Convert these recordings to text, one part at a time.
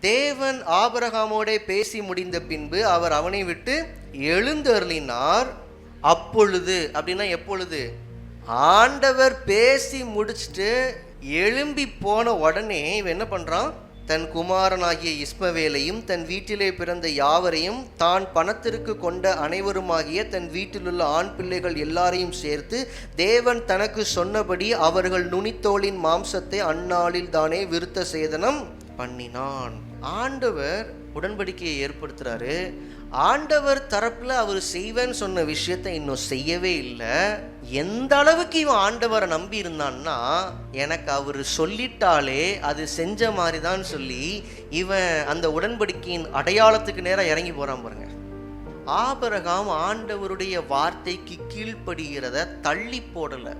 தேவன் ஆபிரகாமோட பேசி முடிந்த பின்பு அவர் அவனை விட்டு எழுந்தருளினார். அப்பொழுது அப்படின்னா எப்பொழுது? ஆண்டவர் பேசி முடிச்சுட்டு எழும்பி போன உடனே இவன் என்ன பண்றான்? தன் குமாரனாகிய இஸ்மவேலையும் தன் வீட்டிலே பிறந்த யாவரையும் தான் பணத்திற்கு கொண்ட அனைவருமாகிய தன் வீட்டிலுள்ள ஆண் பிள்ளைகள் எல்லாரையும் சேர்த்து தேவன் தனக்கு சொன்னபடி அவர்கள் நுனித்தோளின் மாம்சத்தை அந்நாளில் தானே விருத்த சேதனம் பண்ணினான். ஆண்டவர் உடன்படிக்கையை ஏற்படுத்துறாரு. ஆண்டவர் தரப்புல அவர் செய்வேன்னு சொன்ன விஷயத்தை இன்னும் செய்யவே இல்லை. எந்த அளவுக்கு இவன் ஆண்டவரை நம்பி இருந்தான்னா, எனக்கு அவர் சொல்லிட்டாலே அது செஞ்ச மாதிரி தான் சொல்லி இவன் அந்த உடன்படிக்கையின் அடையாளத்துக்கு நேரம் இறங்கி போறான் பாருங்க. ஆபிரகாம் ஆண்டவருடைய வார்த்தைக்கு கீழ்ப்படுகிறத தள்ளி போடல.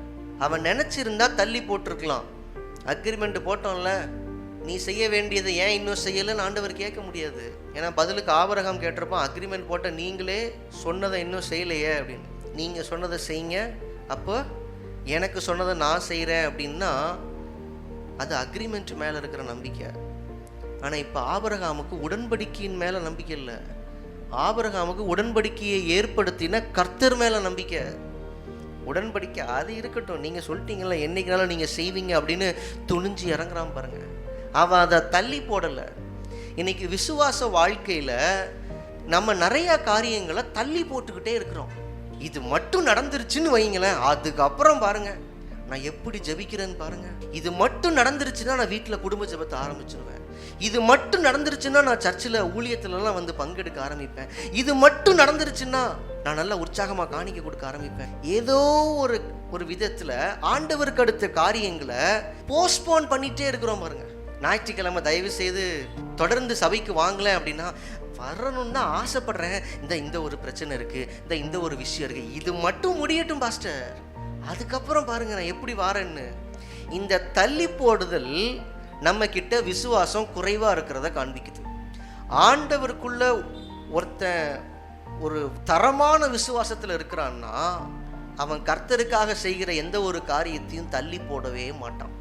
அவன் நினைச்சிருந்தா தள்ளி போட்டிருக்கலாம். அக்ரிமெண்ட் போட்டோம்ல, நீ செய்ய வேண்டியதை ஏன் இன்னும் செய்யலைன்னு ஆண்டவர் கேட்க முடியாது. ஏன்னா பதிலுக்கு ஆபிரகாம் கேட்டிருப்பான், அக்ரிமெண்ட் போட்ட நீங்களே சொன்னதை இன்னும் செய்யலையே அப்படின்னு. நீங்கள் சொன்னதை செய்யுங்க, அப்போ எனக்கு சொன்னதை நான் செய்கிறேன் அப்படின்னா அது அக்ரிமெண்ட் மேலே இருக்கிற நம்பிக்கை. ஆனால் இப்போ ஆபிரகாமுக்கு உடன்படிக்கையின் மேலே நம்பிக்கை இல்லை. ஆபிரகாமுக்கு உடன்படிக்கையை ஏற்படுத்தின கர்த்தர் மேலே நம்பிக்கை. உடன்படிக்கை அது இருக்கட்டும், நீங்கள் சொல்லிட்டீங்களா என்னைக்குனாலும் நீங்கள் செய்வீங்க அப்படின்னு துணிஞ்சு இறங்குறான் பாருங்க. அவன் அதை தள்ளி போடலை. இன்னைக்கு விசுவாச வாழ்க்கையில் நம்ம நிறைய காரியங்களை தள்ளி போட்டுக்கிட்டே இருக்கிறோம். இது மட்டும் நடந்துருச்சுன்னு வைங்களேன், அதுக்கப்புறம் பாருங்க நான் எப்படி ஜெபிக்கிறேன்னு பாருங்க. இது மட்டும் நடந்துருச்சுன்னா நான் வீட்டில் குடும்ப ஜெபத்தை ஆரம்பிச்சிருவேன். இது மட்டும் நடந்துருச்சுன்னா நான் சர்ச்சில் ஊழியத்துலலாம் வந்து பங்கெடுக்க ஆரம்பிப்பேன். இது மட்டும் நடந்துருச்சுன்னா நான் நல்லா உற்சாகமாக காணிக்க கொடுக்க ஆரம்பிப்பேன். ஏதோ ஒரு விதத்தில் ஆண்டவருக்கு அடுத்த காரியங்களை போஸ்ட்போன் பண்ணிகிட்டே இருக்கிறோம் பாருங்க. ஞாயிற்றுக்கிழமை தயவு செய்து தொடர்ந்து சபைக்கு வாங்கலை அப்படின்னா, வரணும்னா ஆசைப்படுறேன், இந்த ஒரு பிரச்சனை இருக்குது, இந்த ஒரு விஷயம் இருக்குது, இது மட்டும் முடியட்டும் பாஸ்டர், அதுக்கப்புறம் பாருங்க நான் எப்படி வாரேன்னு. இந்த தள்ளி போடுதல் நம்ம கிட்ட விசுவாசம் குறைவாக இருக்கிறத காண்பிக்குது. ஆண்டவருக்குள்ள ஒருத்தன் ஒரு தரமான விசுவாசத்தில் இருக்கிறான்னா அவன் கர்த்தருக்காக செய்கிற எந்த ஒரு காரியத்தையும் தள்ளி போடவே மாட்டான்.